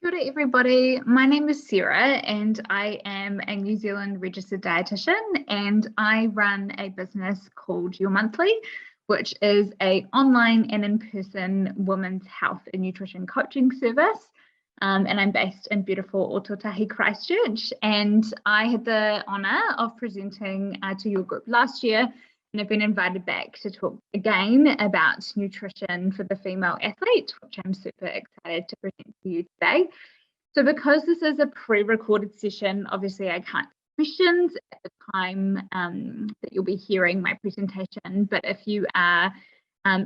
Kia ora everybody, my name is Sarah and I am a New Zealand registered dietitian, and I run a business called Your Monthly, which is an online and in-person women's health and nutrition coaching service. And I'm based in beautiful Ōtautahi, Christchurch, and I had the honour of presenting to your group last year, and I've been invited back to talk again about nutrition for the female athlete, which I'm super excited to present to you today. So because this is a pre-recorded session, obviously I can't take questions at the time that you'll be hearing my presentation, but if you are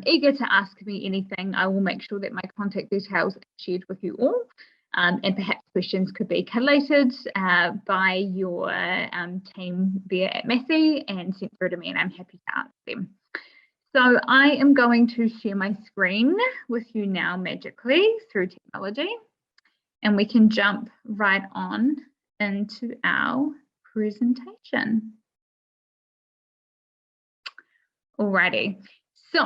eager to ask me anything, I will make sure that my contact details are shared with you all. And perhaps questions could be collated by your team there at Massey and sent through to me, and I'm happy to answer them. So I am going to share my screen with you now magically through technology, and we can jump right on into our presentation. Alrighty. So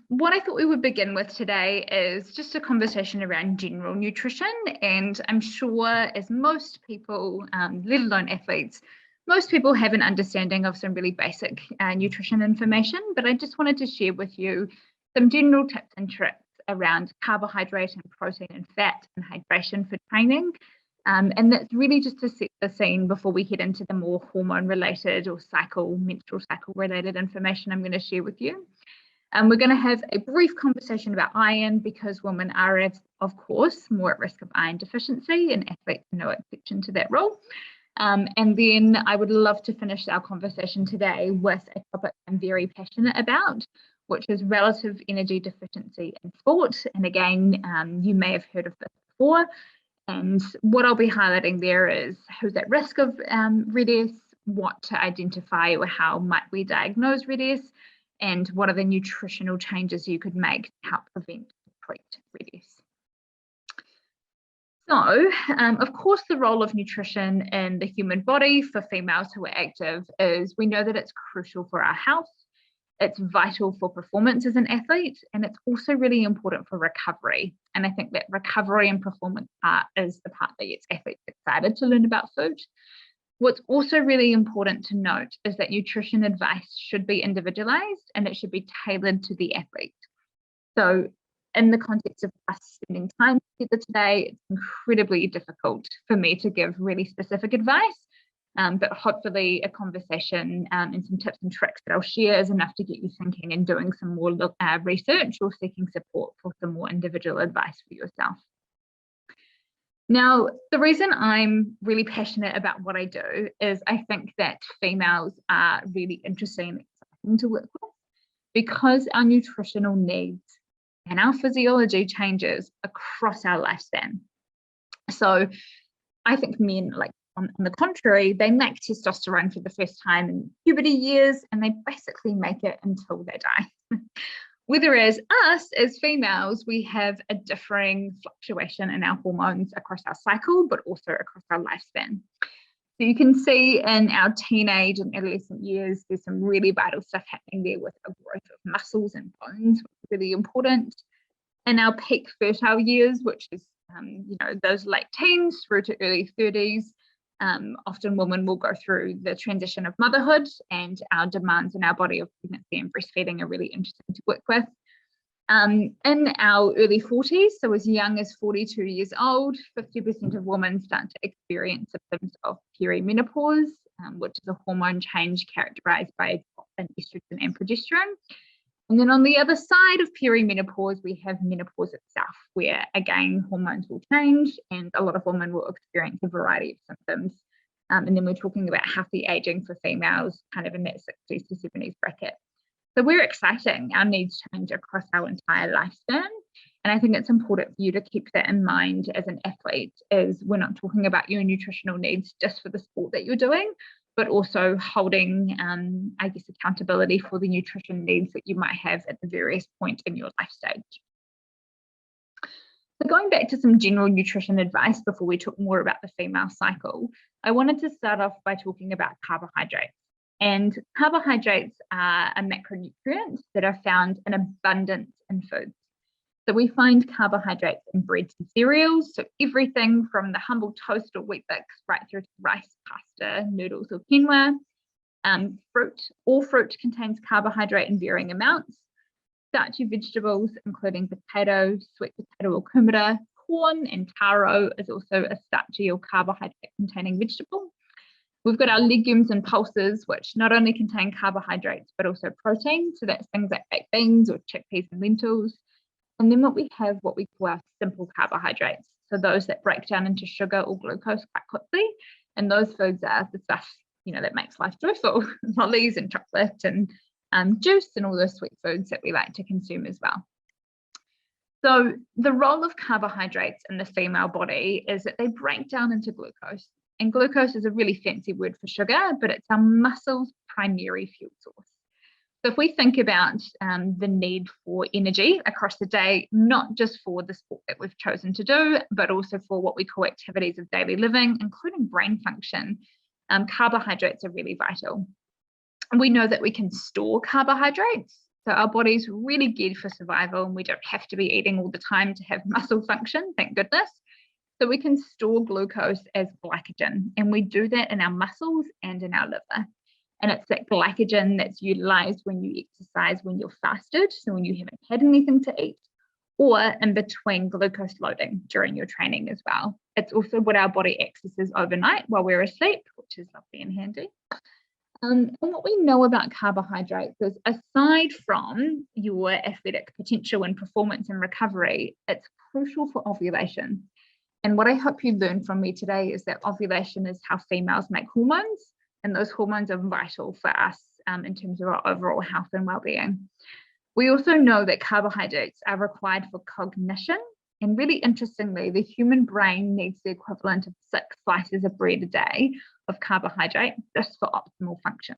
what I thought we would begin with today is just a conversation around general nutrition, and I'm sure as most people, let alone athletes, most people have an understanding of some really basic nutrition information, but I just wanted to share with you some general tips and tricks around carbohydrate and protein and fat and hydration for training. And that's really just to set the scene before we head into the more hormone related or menstrual cycle related information I'm going to share with you. We're going to have a brief conversation about iron, because women are, of course, more at risk of iron deficiency, and athletes are no exception to that rule. And then I would love to finish our conversation today with a topic I'm very passionate about, which is relative energy deficiency in sport. And again, you may have heard of this before. And what I'll be highlighting there is who's at risk of RED-S, what to identify or how might we diagnose RED-S, and what are the nutritional changes you could make to help prevent or treat RED-S. So, of course, the role of nutrition in the human body for females who are active is, we know that it's crucial for our health. It's vital for performance as an athlete, and it's also really important for recovery. And I think that recovery and performance part is the part that gets athletes excited to learn about food. What's also really important to note is that nutrition advice should be individualized and it should be tailored to the athlete. So in the context of us spending time together today, it's incredibly difficult for me to give really specific advice. But hopefully a conversation and some tips and tricks that I'll share is enough to get you thinking and doing some more research or seeking support for some more individual advice for yourself. Now, the reason I'm really passionate about what I do is I think that females are really interesting and exciting to work with, because our nutritional needs and our physiology changes across our lifespan. So I think men, like, on the contrary, they make testosterone for the first time in puberty years, and they basically make it until they die. Whereas us as females, we have a differing fluctuation in our hormones across our cycle, but also across our lifespan. So you can see in our teenage and adolescent years, there's some really vital stuff happening there with a growth of muscles and bones, which is really important. In our peak fertile years, which is those late teens through to early 30s, often women will go through the transition of motherhood, and our demands in our body of pregnancy and breastfeeding are really interesting to work with. In our early 40s, so as young as 42 years old, 50% of women start to experience symptoms of perimenopause, which is a hormone change characterized by a drop in estrogen and progesterone. And then on the other side of perimenopause, we have menopause itself, where again, hormones will change and a lot of women will experience a variety of symptoms. And then we're talking about healthy aging for females, kind of in that 60s to 70s bracket. So we're exciting. Our needs change across our entire lifespan. And I think it's important for you to keep that in mind as an athlete, is we're not talking about your nutritional needs just for the sport that you're doing, but also holding, I guess, accountability for the nutrition needs that you might have at the various point in your life stage. So going back to some general nutrition advice before we talk more about the female cycle, I wanted to start off by talking about carbohydrates. And carbohydrates are a macronutrient that are found in abundance in foods. So we find carbohydrates in breads and cereals, so everything from the humble toast or wheat bix right through to rice, pasta, noodles or quinoa. Fruit, all fruit contains carbohydrate in varying amounts. Starchy vegetables, including potato, sweet potato or kumara, corn and taro is also a starchy or carbohydrate containing vegetable. We've got our legumes and pulses, which not only contain carbohydrates, but also protein. So that's things like baked beans or chickpeas and lentils. And then we call our simple carbohydrates. So those that break down into sugar or glucose quite quickly. And those foods are the stuff, that makes life joyful, lollies and chocolate and juice and all those sweet foods that we like to consume as well. So the role of carbohydrates in the female body is that they break down into glucose. And glucose is a really fancy word for sugar, but it's our muscles' primary fuel source. So if we think about the need for energy across the day, not just for the sport that we've chosen to do, but also for what we call activities of daily living, including brain function, carbohydrates are really vital. And we know that we can store carbohydrates. So our body's really geared for survival and we don't have to be eating all the time to have muscle function, thank goodness. So we can store glucose as glycogen, and we do that in our muscles and in our liver. And it's that glycogen that's utilized when you exercise, when you're fasted, so when you haven't had anything to eat, or in between glucose loading during your training as well. It's also what our body accesses overnight while we're asleep, which is lovely and handy. And what we know about carbohydrates is, aside from your athletic potential and performance and recovery, it's crucial for ovulation. And what I hope you learn from me today is that ovulation is how females make hormones, and those hormones are vital for us in terms of our overall health and well-being. We also know that carbohydrates are required for cognition. And really interestingly, the human brain needs the equivalent of 6 slices of bread a day of carbohydrate just for optimal function.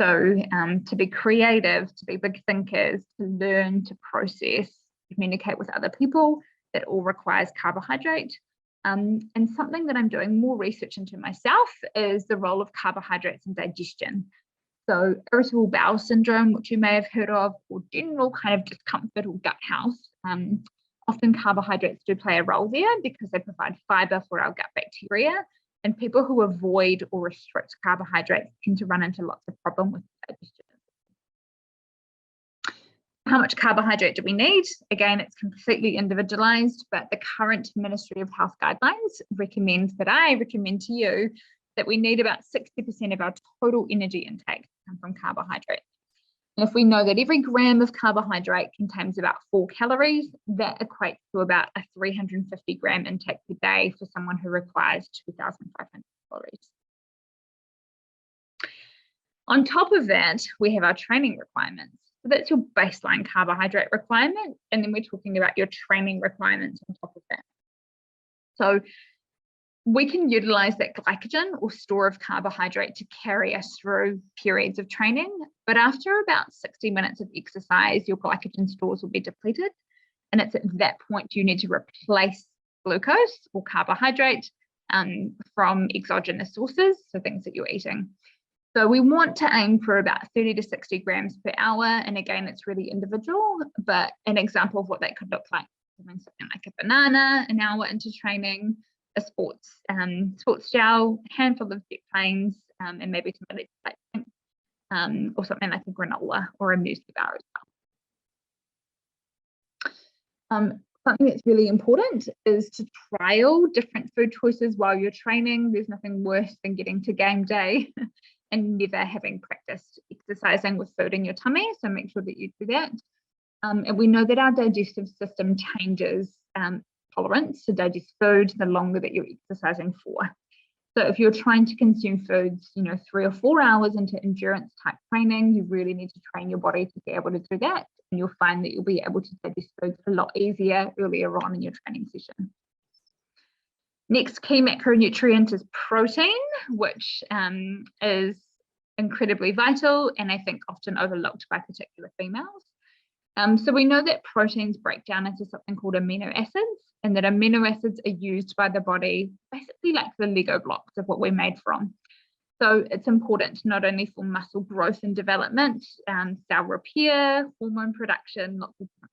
So to be creative, to be big thinkers, to learn, to process, communicate with other people, that all requires carbohydrate. And something that I'm doing more research into myself is the role of carbohydrates in digestion. So irritable bowel syndrome, which you may have heard of, or general kind of discomfort or gut health. Often carbohydrates do play a role there because they provide fiber for our gut bacteria. And people who avoid or restrict carbohydrates tend to run into lots of problems with digestion. How much carbohydrate do we need? Again, it's completely individualized, but the current Ministry of Health guidelines recommend to you that we need about 60% of our total energy intake to come from carbohydrates. And if we know that every gram of carbohydrate contains about 4 calories, that equates to about a 350 gram intake per day for someone who requires 2,500 calories. On top of that, we have our training requirements. So that's your baseline carbohydrate requirement, and then we're talking about your training requirements on top of that. So we can utilize that glycogen or store of carbohydrate to carry us through periods of training, but after about 60 minutes of exercise, your glycogen stores will be depleted, and it's at that point you need to replace glucose or carbohydrate from exogenous sources, so things that you're eating. So we want to aim for about 30 to 60 grams per hour. And again, it's really individual, but an example of what that could look like, something like a banana an hour into training, a sports gel, a handful of jet planes, and maybe some electrolyte, or something like a granola or a muesli bar as well. Something that's really important is to trial different food choices while you're training. There's nothing worse than getting to game day and never having practiced exercising with food in your tummy. So make sure that you do that. And we know that our digestive system changes tolerance to digest food the longer that you're exercising for. So if you're trying to consume foods, 3 or 4 hours into endurance type training, you really need to train your body to be able to do that. And you'll find that you'll be able to digest foods a lot easier earlier on in your training session. Next key macronutrient is protein, which is incredibly vital and I think often overlooked by particular females. So we know that proteins break down into something called amino acids, and that amino acids are used by the body basically like the Lego blocks of what we're made from. So it's important not only for muscle growth and development, cell repair, hormone production, lots of different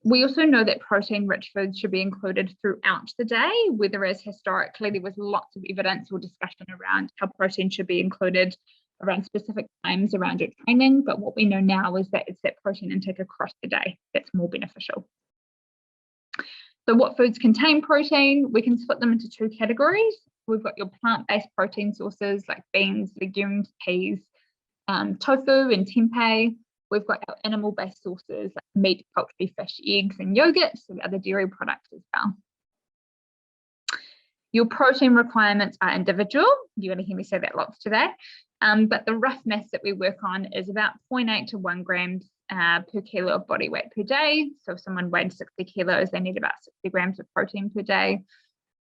We also know that protein-rich foods should be included throughout the day, whereas historically there was lots of evidence or discussion around how protein should be included around specific times around your training. But what we know now is that it's that protein intake across the day that's more beneficial. So what foods contain protein? We can split them into two categories. We've got your plant-based protein sources like beans, legumes, peas, tofu and tempeh. We've got our animal-based sources like meat, poultry, fish, eggs, and yogurt, so other dairy products as well. Your protein requirements are individual. You're going to hear me say that lots today. But the rough maths that we work on is about 0.8 to 1 grams per kilo of body weight per day. So if someone weighed 60 kilos, they need about 60 grams of protein per day.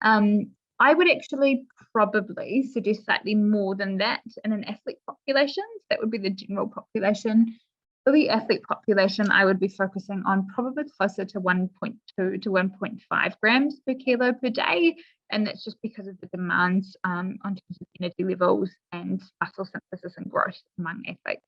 I would actually probably suggest slightly more than that in an athlete population. So that would be the general population. For the athlete population, I would be focusing on probably closer to 1.2 to 1.5 grams per kilo per day. And that's just because of the demands on terms of energy levels and muscle synthesis and growth among athletes.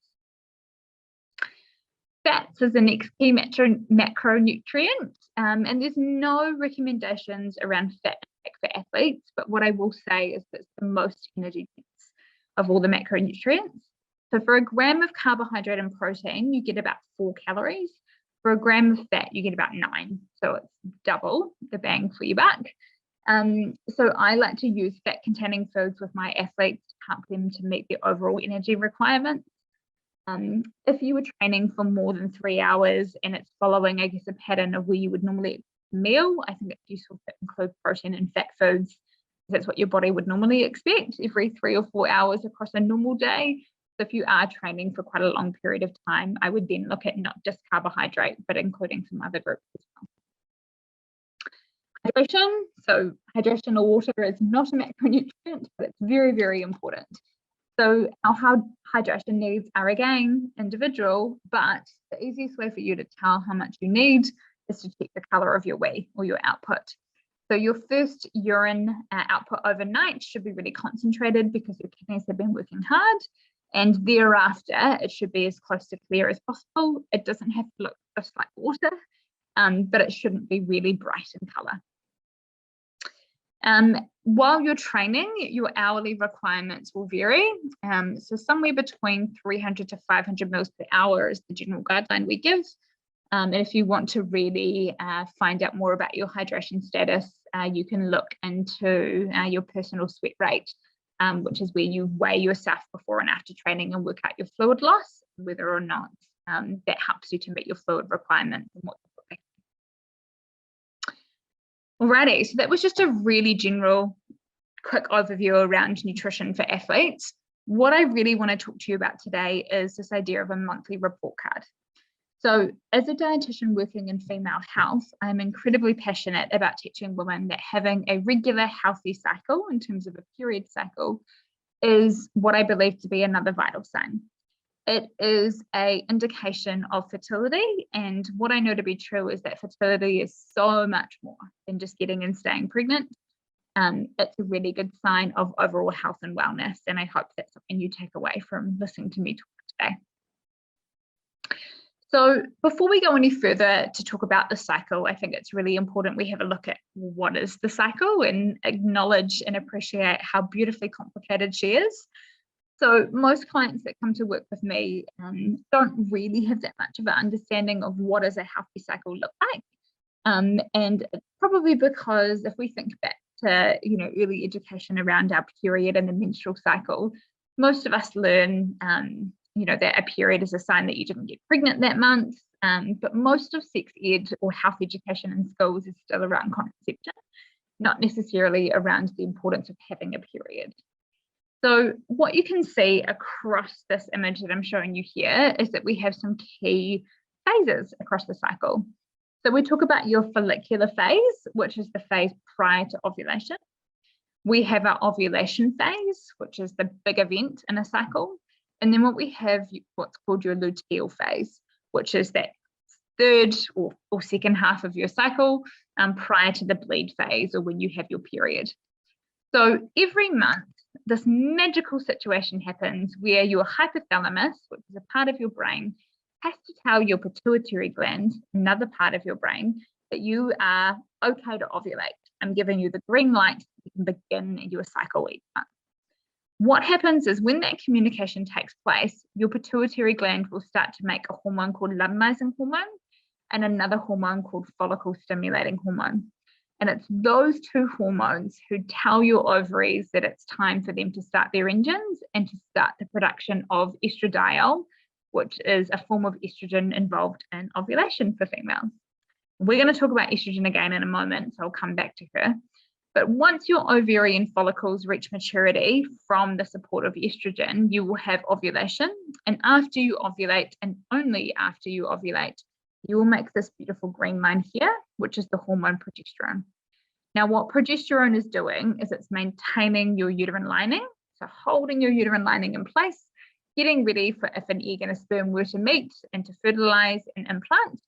Fats is the next key macronutrient, and there's no recommendations around fat intake for athletes, but what I will say is that it's the most energy dense of all the macronutrients. So for a gram of carbohydrate and protein, you get about 4 calories. For a gram of fat, you get about 9. So it's double the bang for your buck. So I like to use fat-containing foods with my athletes to help them to meet their overall energy requirements. If you were training for more than 3 hours and it's following, I guess, a pattern of where you would normally meal, I think it's useful to include protein and fat foods. That's what your body would normally expect every 3 or 4 hours across a normal day. So if you are training for quite a long period of time, I would then look at not just carbohydrate, but including some other groups as well. Hydration. So hydration or water is not a macronutrient, but it's very, very important. So our hydration needs are again individual, but the easiest way for you to tell how much you need is to check the color of your wee or your output. So your first urine output overnight should be really concentrated because your kidneys have been working hard. And thereafter, it should be as close to clear as possible. It doesn't have to look just like water, but it shouldn't be really bright in color. While you're training, your hourly requirements will vary. So somewhere between 300 to 500 mils per hour is the general guideline we give. And if you want to really find out more about your hydration status, you can look into your personal sweat rate, which is where you weigh yourself before and after training and work out your fluid loss, whether or not that helps you to meet your fluid requirements and what Alrighty, so that was just a really general, quick overview around nutrition for athletes. What I really want to talk to you about today is this idea of a monthly report card. So as a dietitian working in female health, I'm incredibly passionate about teaching women that having a regular healthy cycle in terms of a period cycle is what I believe to be another vital sign. It is an indication of fertility, and what I know to be true is that fertility is so much more than just getting and staying pregnant. It's a really good sign of overall health and wellness, and I hope that's something you take away from listening to me talk today. So before we go any further to talk about the cycle, I think it's really important we have a look at what is the cycle and acknowledge and appreciate how beautifully complicated she is. So most clients that come to work with me don't really have that much of an understanding of what does a healthy cycle look like. And it's probably because if we think back to early education around our period and the menstrual cycle, most of us learn that a period is a sign that you didn't get pregnant that month. But most of sex ed or health education in schools is still around contraception, not necessarily around the importance of having a period. So what you can see across this image that I'm showing you here is that we have some key phases across the cycle. So we talk about your follicular phase, which is the phase prior to ovulation. We have our ovulation phase, which is the big event in a cycle. And then we have what's called your luteal phase, which is that third or second half of your cycle prior to the bleed phase or when you have your period. So every month, this magical situation happens where your hypothalamus, which is a part of your brain, has to tell your pituitary gland, another part of your brain, that you are okay to ovulate. I'm giving you the green light, you can begin your cycle each month. What happens is when that communication takes place, your pituitary gland will start to make a hormone called luteinizing hormone and another hormone called follicle stimulating hormone. And it's those two hormones who tell your ovaries that it's time for them to start their engines and to start the production of estradiol, which is a form of estrogen involved in ovulation for females. We're going to talk about estrogen again in a moment, so I'll come back to her. But once your ovarian follicles reach maturity from the support of estrogen, you will have ovulation. And after you ovulate, and only after you ovulate, you will make this beautiful green line here, which is the hormone progesterone. Now, what progesterone is doing is it's maintaining your uterine lining, so holding your uterine lining in place, getting ready for if an egg and a sperm were to meet and to fertilize and implant.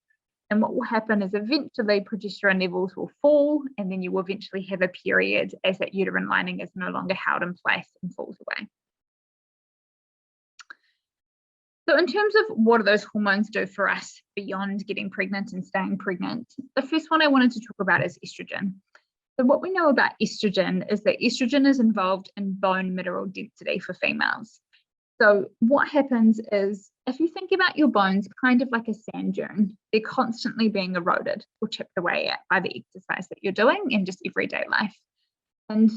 And what will happen is eventually progesterone levels will fall, and then you will eventually have a period as that uterine lining is no longer held in place and falls away. So in terms of what do those hormones do for us beyond getting pregnant and staying pregnant, the first one I wanted to talk about is estrogen. So what we know about estrogen is that estrogen is involved in bone mineral density for females. So what happens is if you think about your bones kind of like a sand dune, they're constantly being eroded or chipped away at by the exercise that you're doing in just everyday life. And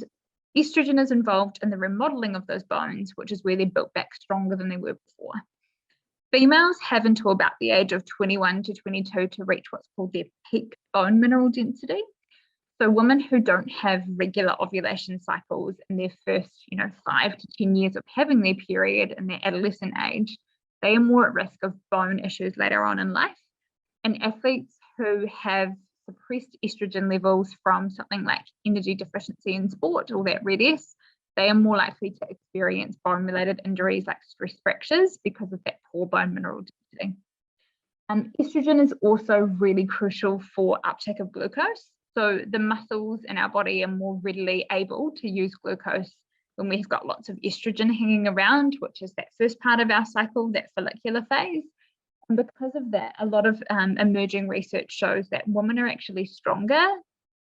estrogen is involved in the remodeling of those bones, which is where they're built back stronger than they were before. Females have until about the age of 21 to 22 to reach what's called their peak bone mineral density. So women who don't have regular ovulation cycles in their first, 5 to 10 years of having their period in their adolescent age, they are more at risk of bone issues later on in life. And athletes who have suppressed estrogen levels from something like energy deficiency in sport or that red S, they are more likely to experience bone-related injuries like stress fractures because of that poor bone mineral density. Estrogen is also really crucial for uptake of glucose. So the muscles in our body are more readily able to use glucose when we've got lots of estrogen hanging around, which is that first part of our cycle, that follicular phase. And because of that, a lot of emerging research shows that women are actually stronger,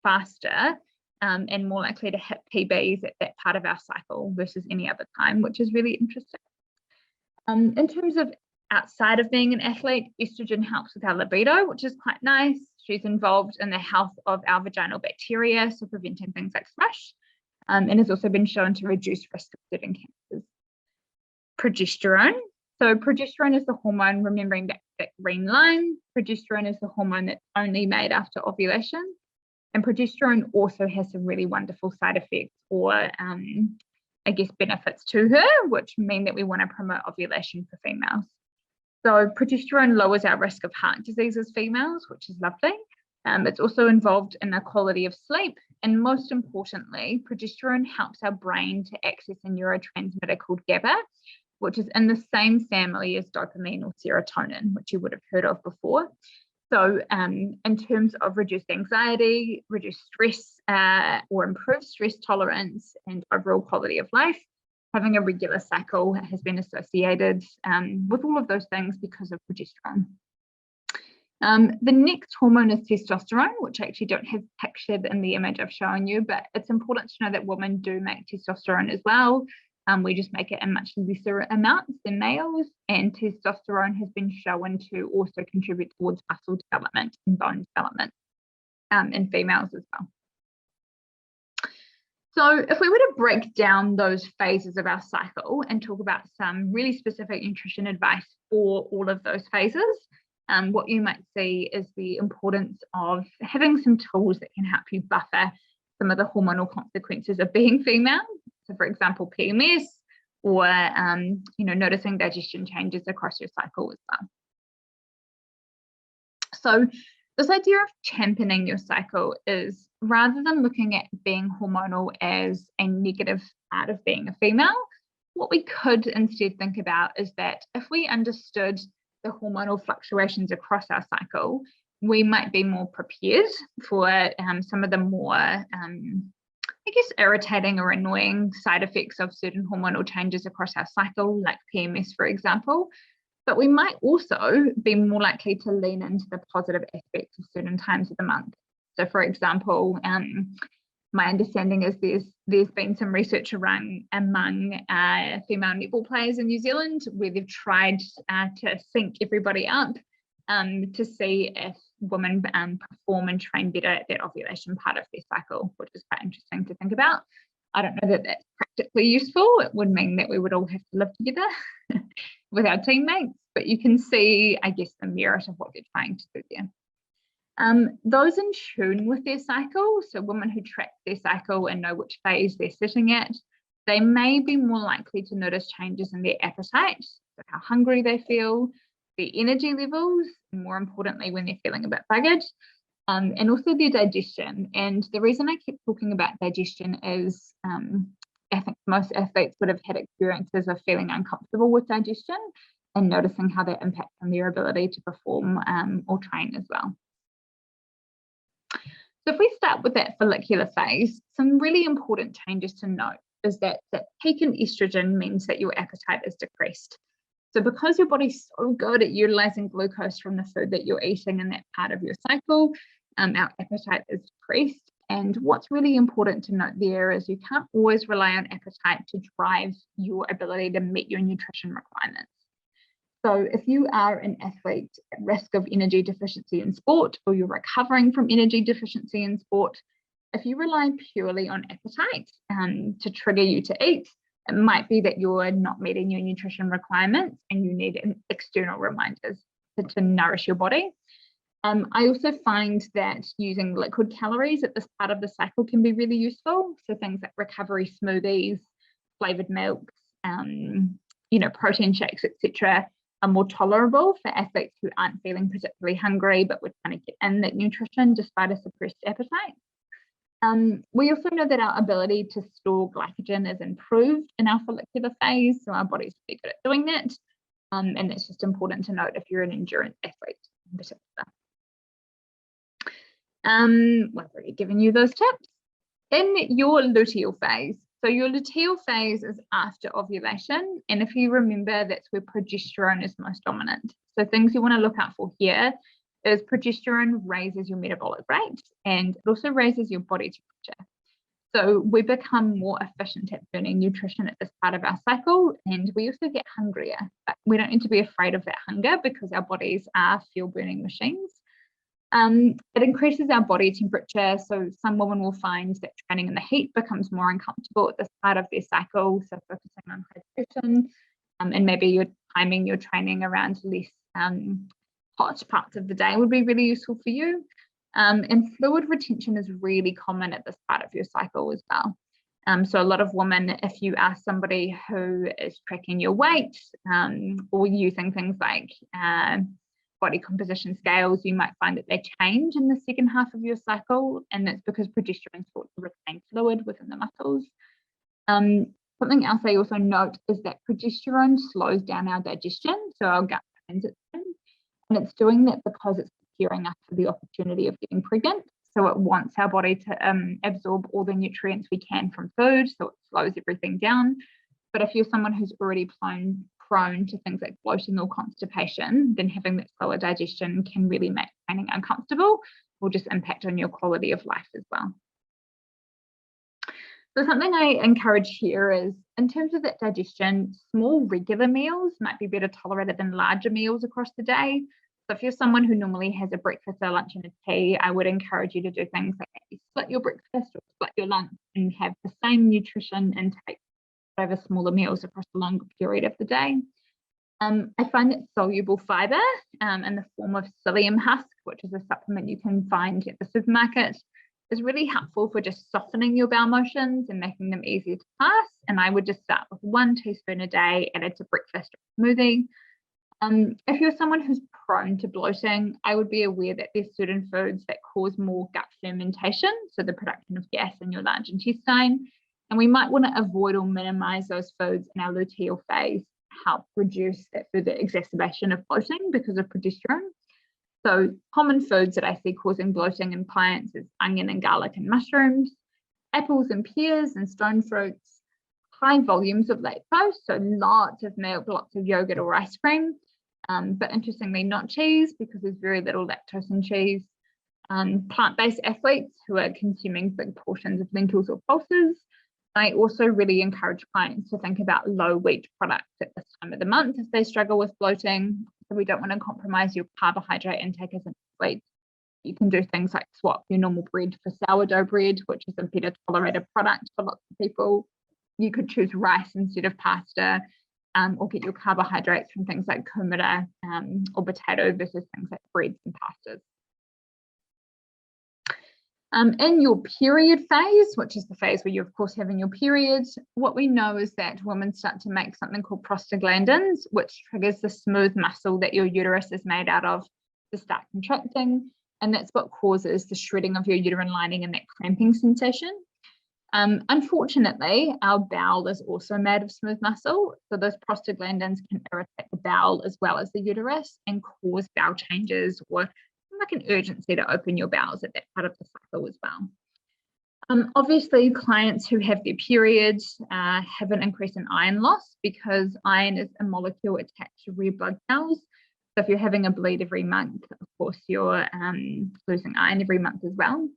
faster, and more likely to hit PBs at that part of our cycle versus any other time, which is really interesting. In terms of outside of being an athlete, estrogen helps with our libido, which is quite nice. She's involved in the health of our vaginal bacteria, so preventing things like thrush, and has also been shown to reduce risk of certain cancers. Progesterone. So progesterone is the hormone, remembering that green line. Progesterone is the hormone that's only made after ovulation. And progesterone also has some really wonderful side effects or, benefits to her, which mean that we want to promote ovulation for females. So progesterone lowers our risk of heart disease as females, which is lovely. It's also involved in the quality of sleep. And most importantly, progesterone helps our brain to access a neurotransmitter called GABA, which is in the same family as dopamine or serotonin, which you would have heard of before. So in terms of reduced anxiety, reduced stress, or improved stress tolerance and overall quality of life, having a regular cycle has been associated with all of those things because of progesterone. The next hormone is testosterone, which I actually don't have pictured in the image I've shown you, but it's important to know that women do make testosterone as well. We just make it in much lesser amounts than males, and testosterone has been shown to also contribute towards muscle development and bone development in females as well. So if we were to break down those phases of our cycle and talk about some really specific nutrition advice for all of those phases, what you might see is the importance of having some tools that can help you buffer some of the hormonal consequences of being female. So for example, PMS, or noticing digestion changes across your cycle as well. So this idea of championing your cycle is, rather than looking at being hormonal as a negative part of being a female, what we could instead think about is that if we understood the hormonal fluctuations across our cycle, we might be more prepared for some of the more irritating or annoying side effects of certain hormonal changes across our cycle, like PMS, for example. But we might also be more likely to lean into the positive aspects of certain times of the month. So for example, my understanding is there's been some research around among female netball players in New Zealand where they've tried to sync everybody up to see if women perform and train better at that ovulation part of their cycle, which is quite interesting to think about. I don't know that that's practically useful. It would mean that we would all have to live together with our teammates, but you can see, I guess, the merit of what they're trying to do there. Those in tune with their cycle, so women who track their cycle and know which phase they're sitting at, they may be more likely to notice changes in their appetite, so how hungry they feel, their energy levels, and more importantly, when they're feeling a bit buggered, and also their digestion. And the reason I keep talking about digestion is I think most athletes would have had experiences of feeling uncomfortable with digestion and noticing how that impacts on their ability to perform or train as well. So if we start with that follicular phase, some really important changes to note is that peak in estrogen means that your appetite is decreased. So because your body's so good at utilizing glucose from the food that you're eating in that part of your cycle, our appetite is decreased. And what's really important to note there is you can't always rely on appetite to drive your ability to meet your nutrition requirements. So if you are an athlete at risk of energy deficiency in sport, or you're recovering from energy deficiency in sport, if you rely purely on appetite to trigger you to eat, it might be that you're not meeting your nutrition requirements and you need external reminders to nourish your body. I also find that using liquid calories at this part of the cycle can be really useful. So things like recovery smoothies, flavored milks, protein shakes, etc., are more tolerable for athletes who aren't feeling particularly hungry but would kind of get in that nutrition despite a suppressed appetite. We also know that our ability to store glycogen is improved in our follicular phase, so our body's pretty good at doing that. And that's just important to note if you're an endurance athlete in particular. Well, I've already given you those tips. In your luteal phase, so your luteal phase is after ovulation, and if you remember, that's where progesterone is most dominant. So things you want to look out for here is progesterone raises your metabolic rate, and it also raises your body temperature. So we become more efficient at burning nutrition at this part of our cycle, and we also get hungrier. But we don't need to be afraid of that hunger because our bodies are fuel burning machines. It increases our body temperature, so some women will find that training in the heat becomes more uncomfortable at this part of their cycle, so focusing on hydration, and maybe you're timing your training around less hot parts of the day would be really useful for you. And fluid retention is really common at this part of your cycle as well. So a lot of women, if you ask somebody who is tracking your weight or using things like body composition scales, you might find that they change in the second half of your cycle, and that's because progesterone sought to retain fluid within the muscles. Something else I also note is that progesterone slows down our digestion, so our gut transit time, and it's doing that because it's preparing us for the opportunity of getting pregnant. So it wants our body to absorb all the nutrients we can from food, so it slows everything down. But if you're someone who's already prone to things like bloating or constipation, then having that slower digestion can really make training uncomfortable or just impact on your quality of life as well. So something I encourage here is, in terms of that digestion, small regular meals might be better tolerated than larger meals across the day. So if you're someone who normally has a breakfast, a lunch and a tea, I would encourage you to do things like maybe split your breakfast or split your lunch and have the same nutrition intake over smaller meals across a longer period of the day. I find that soluble fiber in the form of psyllium husk, which is a supplement you can find at the supermarket, is really helpful for just softening your bowel motions and making them easier to pass. And I would just start with 1 teaspoon a day added to breakfast or smoothie. If you're someone who's prone to bloating, I would be aware that there's certain foods that cause more gut fermentation, so the production of gas in your large intestine. And we might want to avoid or minimize those foods in our luteal phase, help reduce that further exacerbation of bloating because of progesterone. So common foods that I see causing bloating in clients is onion and garlic and mushrooms, apples and pears and stone fruits, high volumes of lactose, so lots of milk, lots of yogurt or ice cream, but interestingly not cheese, because there's very little lactose in cheese. Plant-based athletes who are consuming big portions of lentils or pulses. I also really encourage clients to think about low wheat products at this time of the month if they struggle with bloating. So we don't want to compromise your carbohydrate intake as an athlete. You can do things like swap your normal bread for sourdough bread, which is a better tolerated product for lots of people. You could choose rice instead of pasta, or get your carbohydrates from things like kumara or potato versus things like breads and pastas. In your period phase, which is the phase where you're of course having your period, what we know is that women start to make something called prostaglandins, which triggers the smooth muscle that your uterus is made out of to start contracting, and that's what causes the shredding of your uterine lining and that cramping sensation. Unfortunately, our bowel is also made of smooth muscle, so those prostaglandins can irritate the bowel as well as the uterus and cause bowel changes or like an urgency to open your bowels at that part of the cycle as well. Obviously, clients who have their periods have an increase in iron loss, because iron is a molecule attached to red blood cells. So if you're having a bleed every month, of course, you're losing iron every month as well.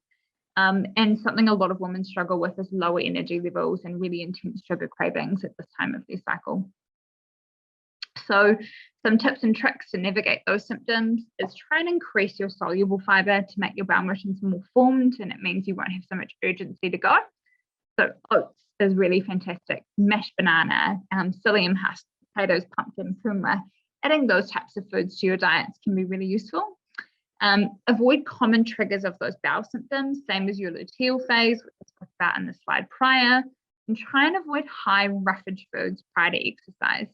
And something a lot of women struggle with is lower energy levels and really intense sugar cravings at this time of their cycle. So some tips and tricks to navigate those symptoms is try and increase your soluble fiber to make your bowel motions more formed, and it means you won't have so much urgency to go. So oats is really fantastic. Mashed banana, psyllium husk, potatoes, pumpkin, kumara. Adding those types of foods to your diets can be really useful. Avoid common triggers of those bowel symptoms, same as your luteal phase, which I talked about in the slide prior, and try and avoid high roughage foods prior to exercise.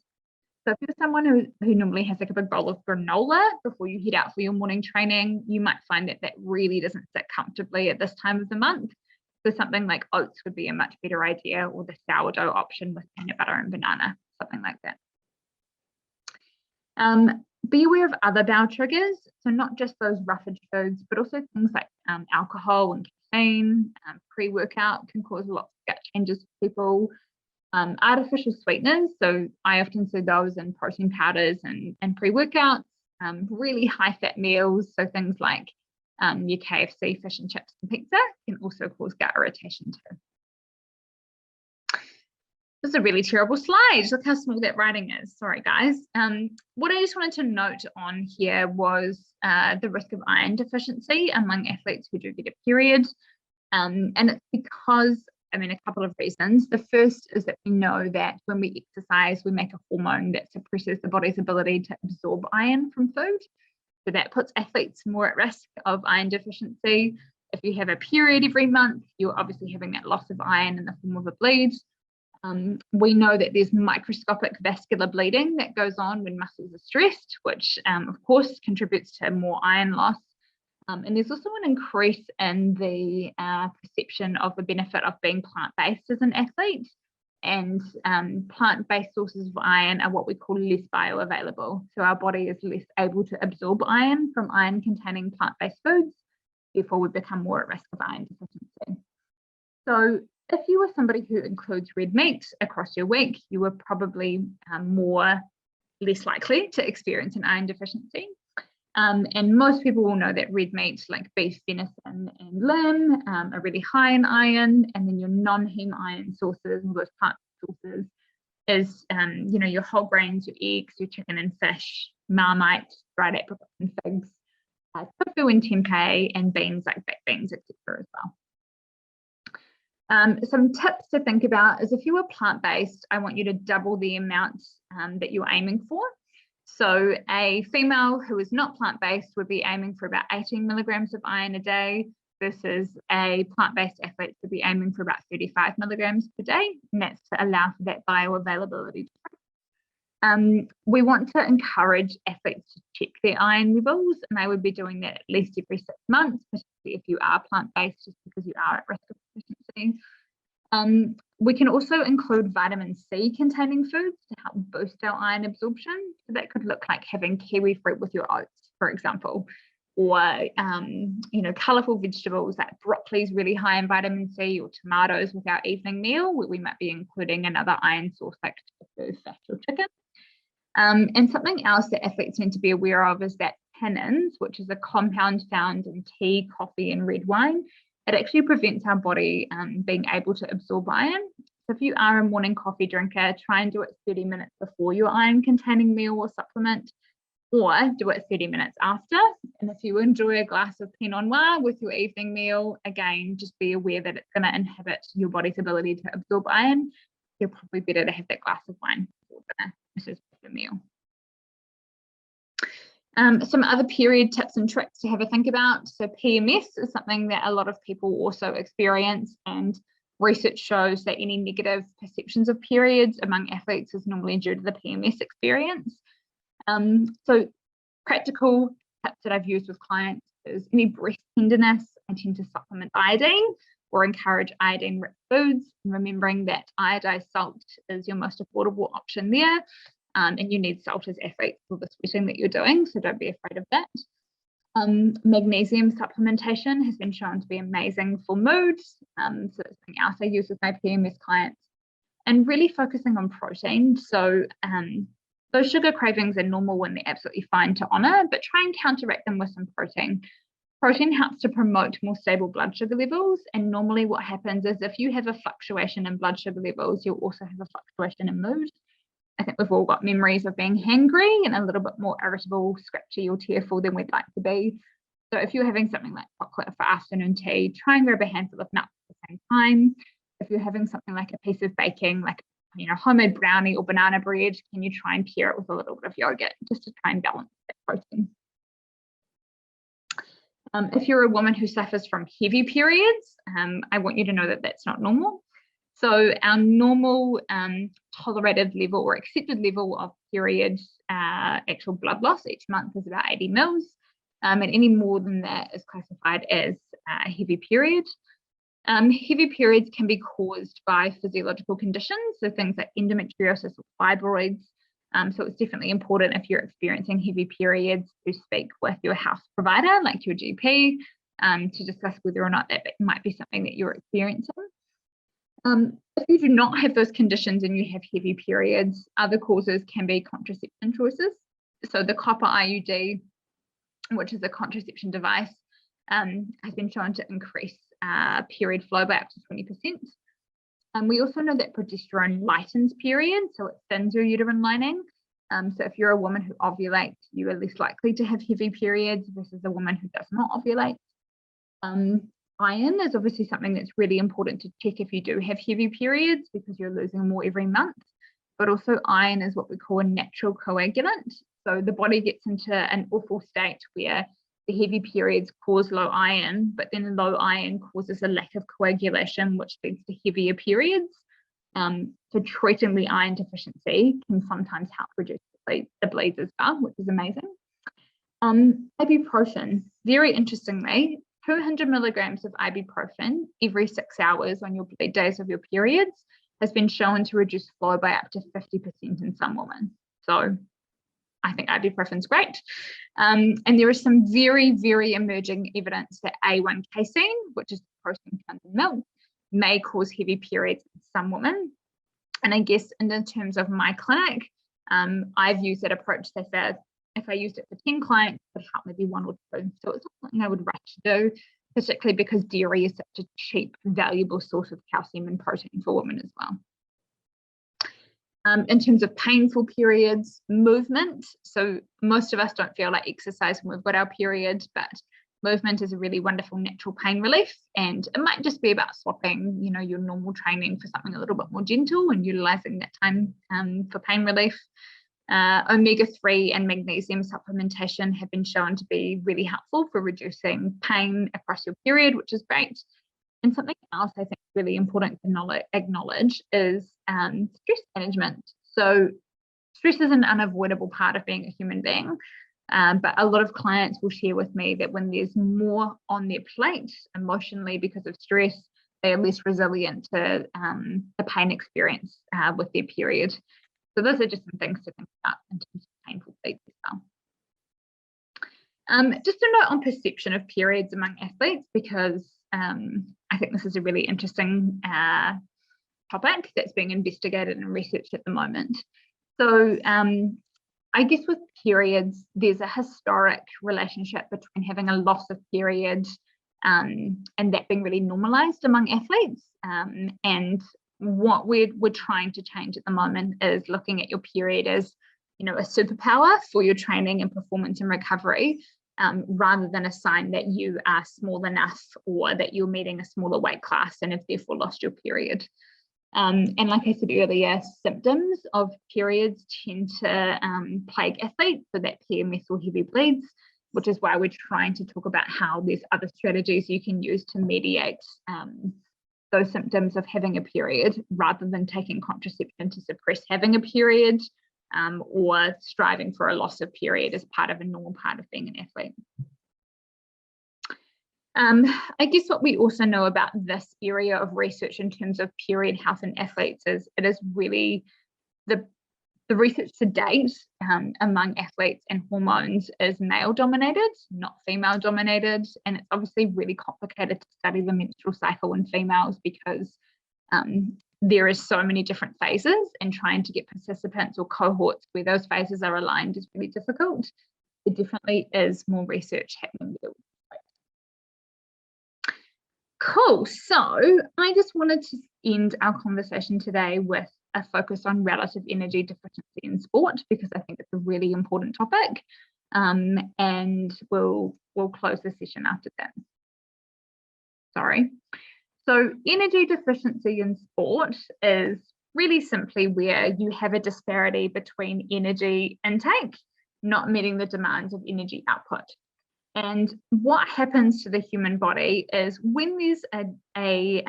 So if you're someone who normally has like a big bowl of granola before you head out for your morning training, you might find that that really doesn't sit comfortably at this time of the month. So something like oats would be a much better idea, or the sourdough option with peanut butter and banana, something like that. Be aware of other bowel triggers, so not just those roughage foods, but also things like alcohol and caffeine. Pre-workout can cause lots of gut changes for people. Artificial sweeteners, so I often see those in protein powders and pre-workouts. Really high fat meals, so things like your KFC, fish and chips and pizza, can also cause gut irritation too. This is a really terrible slide. Look how small that writing is. Sorry, guys. What I just wanted to note on here was the risk of iron deficiency among athletes who do get a period. And it's because, I mean, a couple of reasons. The first is that we know that when we exercise, we make a hormone that suppresses the body's ability to absorb iron from food. So that puts athletes more at risk of iron deficiency. If you have a period every month, you're obviously having that loss of iron in the form of a bleed. We know that there's microscopic vascular bleeding that goes on when muscles are stressed, which of course contributes to more iron loss. And there's also an increase in the perception of the benefit of being plant-based as an athlete. And plant-based sources of iron are what we call less bioavailable. So our body is less able to absorb iron from iron-containing plant-based foods. Therefore, we become more at risk of iron deficiency. So if you are somebody who includes red meat across your week, you are probably less likely to experience an iron deficiency. And most people will know that red meat like beef, venison and lamb are really high in iron, and then your non-heme iron sources, those plant sources, is your whole grains, your eggs, your chicken and fish, marmite, dried apricots and figs, tofu and tempeh, and beans like baked beans, etc. as well. Some tips to think about is if you are plant-based, I want you to double the amount that you're aiming for. So a female who is not plant-based would be aiming for about 18 milligrams of iron a day, versus a plant-based athlete would be aiming for about 35 milligrams per day, and that's to allow for that bioavailability. We want to encourage athletes to check their iron levels, and they would be doing that at least every 6 months, particularly if you are plant-based, just because you are at risk of deficiency. We can also include vitamin C containing foods to help boost our iron absorption. So that could look like having kiwi fruit with your oats, for example, or colourful vegetables like broccoli is really high in vitamin C, or tomatoes with our evening meal, where we might be including another iron source like tofu, fish or chicken. And something else that athletes need to be aware of is that tannins, which is a compound found in tea, coffee, and red wine, it actually prevents our body being able to absorb iron. So if you are a morning coffee drinker, try and do it 30 minutes before your iron-containing meal or supplement, or do it 30 minutes after. And if you enjoy a glass of Pinot Noir with your evening meal, again, just be aware that it's going to inhibit your body's ability to absorb iron. You're probably better to have that glass of wine before dinner versus the meal. Some other period tips and tricks to have a think about. So PMS is something that a lot of people also experience, and research shows that any negative perceptions of periods among athletes is normally due to the PMS experience. So practical tips that I've used with clients is any breast tenderness, I tend to supplement iodine or encourage iodine-rich foods, remembering that iodized salt is your most affordable option there. And you need salt as athletes for the sweating that you're doing, so don't be afraid of that. Magnesium supplementation has been shown to be amazing for mood, so that's something else I use with my PMS clients. And really focusing on protein. So those sugar cravings are normal when they're absolutely fine to honour, but try and counteract them with some protein. Protein helps to promote more stable blood sugar levels, and normally what happens is if you have a fluctuation in blood sugar levels, you'll also have a fluctuation in mood. I think we've all got memories of being hangry and a little bit more irritable, scratchy or tearful than we'd like to be. So if you're having something like chocolate for afternoon tea, try and grab a handful of nuts at the same time. If you're having something like a piece of baking, like homemade brownie or banana bread, can you try and pair it with a little bit of yogurt just to try and balance that protein? If you're a woman who suffers from heavy periods, I want you to know that that's not normal. So our normal tolerated level or accepted level of period actual blood loss each month is about 80 mils, and any more than that is classified as a heavy period. Heavy periods can be caused by physiological conditions, so things like endometriosis or fibroids. So it's definitely important if you're experiencing heavy periods to speak with your health provider, like your GP, to discuss whether or not that might be something that you're experiencing. If you do not have those conditions and you have heavy periods, other causes can be contraception choices. So the copper IUD, which is a contraception device, has been shown to increase period flow by up to 20%. We also know that progesterone lightens periods, so it thins your uterine lining. So if you're a woman who ovulates, you are less likely to have heavy periods versus a woman who does not ovulate. Iron is obviously something that's really important to check if you do have heavy periods, because you're losing more every month. But also iron is what we call a natural coagulant. So the body gets into an awful state where the heavy periods cause low iron, but then low iron causes a lack of coagulation, which leads to heavier periods. So treating the iron deficiency can sometimes help reduce the bleeds as well, which is amazing. Ibuprofen, very interestingly, 200 milligrams of ibuprofen every 6 hours on your bleed days of your periods has been shown to reduce flow by up to 50% in some women. So I think ibuprofen's great. And there is some very, very emerging evidence that A1 casein, which is protein found in milk, may cause heavy periods in some women. And I guess in terms of my clinic, I've used that approach that says if I used it for 10 clients, it would help maybe 1 or 2. So it's not something I would rush to do, particularly because dairy is such a cheap, valuable source of calcium and protein for women as well. In terms of painful periods, movement. So most of us don't feel like exercise when we've got our period, but movement is a really wonderful natural pain relief. And it might just be about swapping, your normal training for something a little bit more gentle and utilizing that time for pain relief. Omega-3 and magnesium supplementation have been shown to be really helpful for reducing pain across your period, which is great. And something else I think is really important to acknowledge is stress management. So stress is an unavoidable part of being a human being, but a lot of clients will share with me that when there's more on their plate emotionally because of stress, they are less resilient to the pain experience with their period. So those are just some things to think about in terms of painful bleeds as well. Just a note on perception of periods among athletes, because I think this is a really interesting topic that's being investigated and researched at the moment. So I guess with periods, there's a historic relationship between having a loss of period and that being really normalized among athletes. And what we're trying to change at the moment is looking at your period as, a superpower for your training and performance and recovery, rather than a sign that you are small enough or that you're meeting a smaller weight class and have therefore lost your period. And like I said earlier, symptoms of periods tend to plague athletes, so that PMS or heavy bleeds, which is why we're trying to talk about how there's other strategies you can use to mediate those symptoms of having a period, rather than taking contraception to suppress having a period, or striving for a loss of period as part of a normal part of being an athlete. I guess what we also know about this area of research in terms of period health in athletes is it is really the research to date among athletes and hormones is male dominated, not female dominated. And it's obviously really complicated to study the menstrual cycle in females because there is so many different phases, and trying to get participants or cohorts where those phases are aligned is really difficult. There definitely is more research happening there. Cool. So I just wanted to end our conversation today with a focus on relative energy deficiency in sport, because I think it's a really important topic. And we'll close the session after that. Sorry. So energy deficiency in sport is really simply where you have a disparity between energy intake not meeting the demands of energy output. And what happens to the human body is when there's a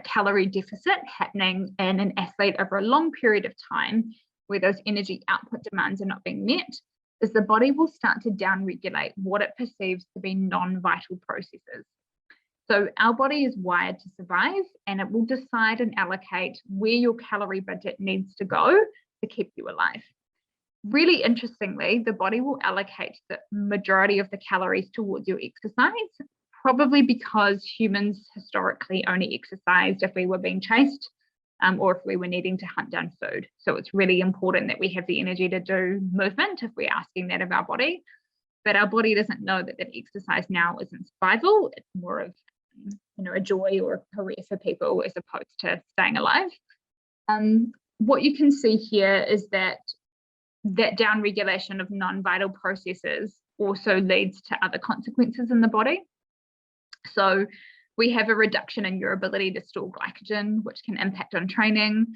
calorie deficit happening in an athlete over a long period of time, where those energy output demands are not being met, is the body will start to downregulate what it perceives to be non-vital processes. So our body is wired to survive, and it will decide and allocate where your calorie budget needs to go to keep you alive. Really interestingly, the body will allocate the majority of the calories towards your exercise, probably because humans historically only exercised if we were being chased, or if we were needing to hunt down food. So it's really important that we have the energy to do movement if we're asking that of our body. But our body doesn't know that exercise now isn't survival. It's more of a joy or a career for people as opposed to staying alive. What you can see here is that downregulation of non-vital processes also leads to other consequences in the body. So we have a reduction in your ability to store glycogen, which can impact on training.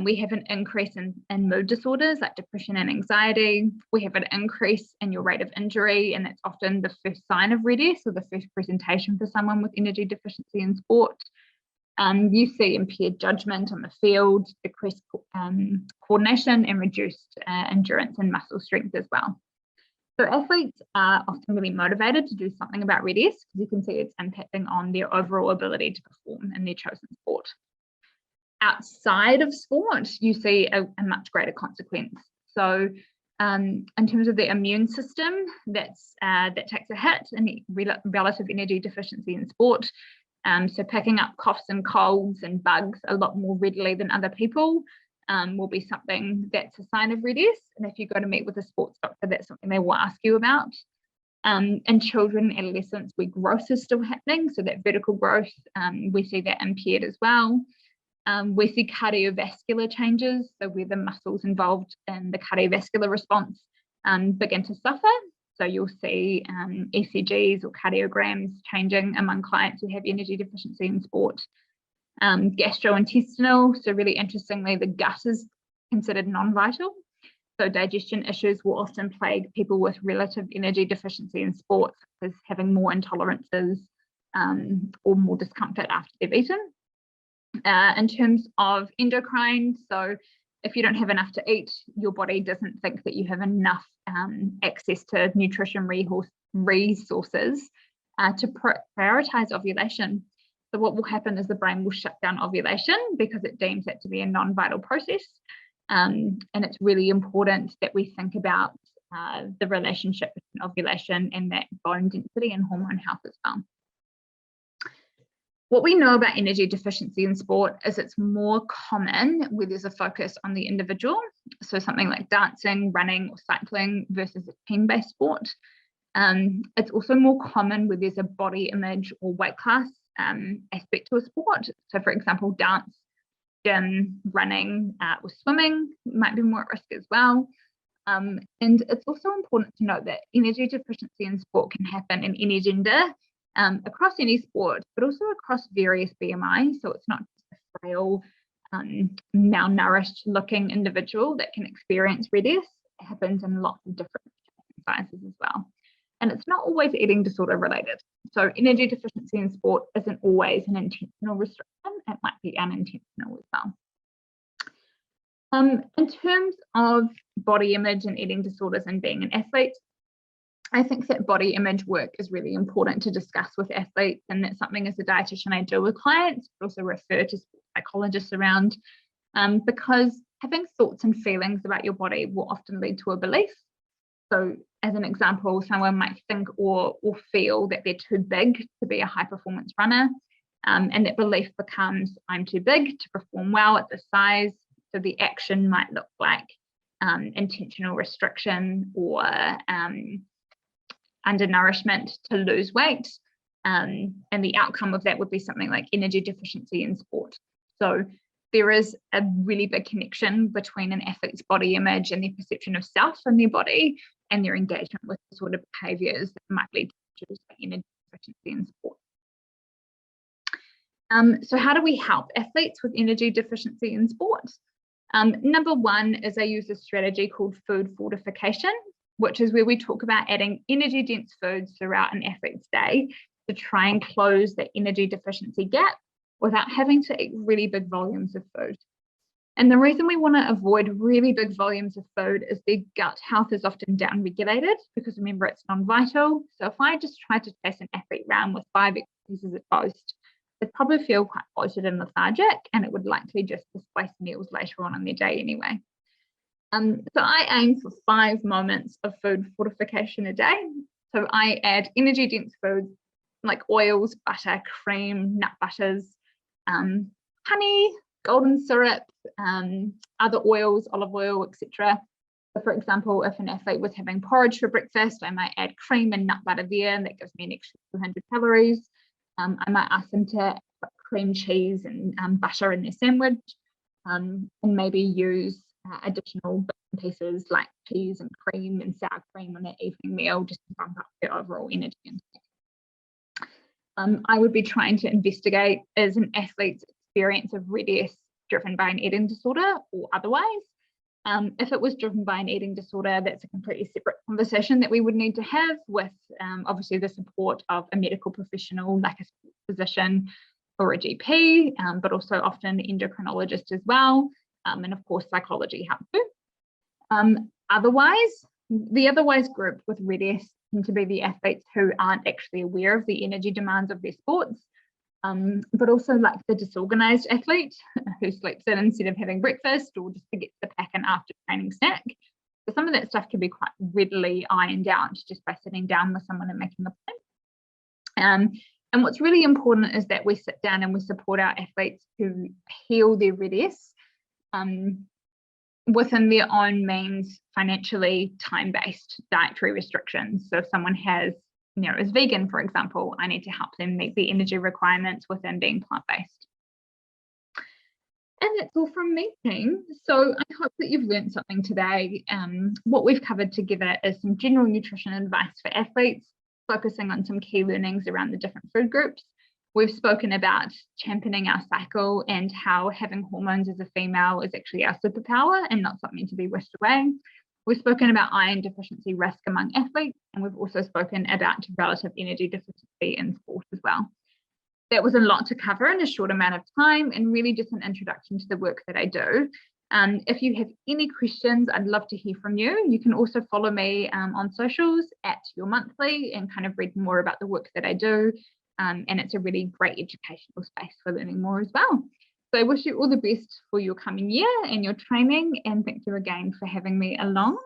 We have an increase in mood disorders like depression and anxiety. We have an increase in your rate of injury, and that's often the first sign of REDS or the first presentation for someone with energy deficiency in sport. You see impaired judgment on the field, decreased coordination, and reduced endurance and muscle strength as well. So athletes are often really motivated to do something about REDS because you can see it's impacting on their overall ability to perform in their chosen sport. Outside of sport, you see a much greater consequence. So in terms of the immune system, that takes a hit in relative energy deficiency in sport. So picking up coughs and colds and bugs a lot more readily than other people will be something that's a sign of REDS. And if you go to meet with a sports doctor, that's something they will ask you about. In children and adolescents, where growth is still happening, so that vertical growth, we see that impaired as well. We see cardiovascular changes, so where the muscles involved in the cardiovascular response begin to suffer. So you'll see ECGs or cardiograms changing among clients who have energy deficiency in sport. Gastrointestinal, so really interestingly, the gut is considered non-vital. So digestion issues will often plague people with relative energy deficiency in sport, such as having more intolerances or more discomfort after they've eaten. In terms of endocrine, so if you don't have enough to eat, your body doesn't think that you have enough access to nutrition resources to prioritize ovulation. So what will happen is the brain will shut down ovulation because it deems it to be a non-vital process. And it's really important that we think about the relationship between ovulation and that bone density and hormone health as well. What we know about energy deficiency in sport is it's more common where there's a focus on the individual. So something like dancing, running, or cycling versus a team-based sport. It's also more common where there's a body image or weight class aspect to a sport. So for example, dance, gym, running, or swimming might be more at risk as well. And it's also important to note that energy deficiency in sport can happen in any gender, across any sport, but also across various BMI. So it's not just a frail, malnourished looking individual that can experience RED-S. It happens in lots of different sizes as well. And it's not always eating disorder related. So energy deficiency in sport isn't always an intentional restriction. It might be unintentional as well. In terms of body image and eating disorders and being an athlete, I think that body image work is really important to discuss with athletes, and that's something as a dietitian I do with clients, but also refer to psychologists around, because having thoughts and feelings about your body will often lead to a belief. So as an example, someone might think or feel that they're too big to be a high performance runner, and that belief becomes, I'm too big to perform well at this size. So the action might look like intentional restriction or undernourishment to lose weight, and the outcome of that would be something like energy deficiency in sport. So there is a really big connection between an athlete's body image and their perception of self and their body and their engagement with the sort of behaviours that might lead to issues like energy deficiency in sport. So how do we help athletes with energy deficiency in sport? Number one is I use a strategy called food fortification, which is where we talk about adding energy dense foods throughout an athlete's day to try and close the energy deficiency gap without having to eat really big volumes of food. And the reason we want to avoid really big volumes of food is their gut health is often downregulated, because remember, it's non-vital. So if I just try to chase an athlete around with 5 exercises at most, they'd probably feel quite bloated and lethargic, and it would likely just displace meals later on in their day anyway. So I aim for 5 moments of food fortification a day. So I add energy dense foods like oils, butter, cream, nut butters, honey, golden syrup, other oils, olive oil, etc. So for example, if an athlete was having porridge for breakfast, I might add cream and nut butter there, and that gives me an extra 200 calories. I might ask them to put cream cheese and butter in their sandwich, and maybe use additional bits and pieces like cheese and cream and sour cream on their evening meal just to bump up their overall energy intake. I would be trying to investigate, is an athlete's experience of RED-S driven by an eating disorder or otherwise? If it was driven by an eating disorder, that's a completely separate conversation that we would need to have with obviously the support of a medical professional like a physician or a GP, but also often an endocrinologist as well, and of course psychology helps too. The otherwise group with RED-S tend to be the athletes who aren't actually aware of the energy demands of their sports, but also like the disorganized athlete who sleeps in instead of having breakfast, or just forgets to pack an after training snack. So some of that stuff can be quite readily ironed out just by sitting down with someone and making a plan. And what's really important is that we sit down and we support our athletes to heal their RED-S within their own means, financially, time-based dietary restrictions. So if someone has, is vegan, for example, I need to help them meet the energy requirements within being plant-based. And that's all from me, team. So I hope that you've learned something today. What we've covered together is some general nutrition advice for athletes, focusing on some key learnings around the different food groups. We've spoken about championing our cycle and how having hormones as a female is actually our superpower and not something to be wished away. We've spoken about iron deficiency risk among athletes, and we've also spoken about relative energy deficiency in sport as well. That was a lot to cover in a short amount of time, and really just an introduction to the work that I do. If you have any questions, I'd love to hear from you. You can also follow me on socials at Your Monthly and kind of read more about the work that I do. And it's a really great educational space for learning more as well. So I wish you all the best for your coming year and your training, and thank you again for having me along.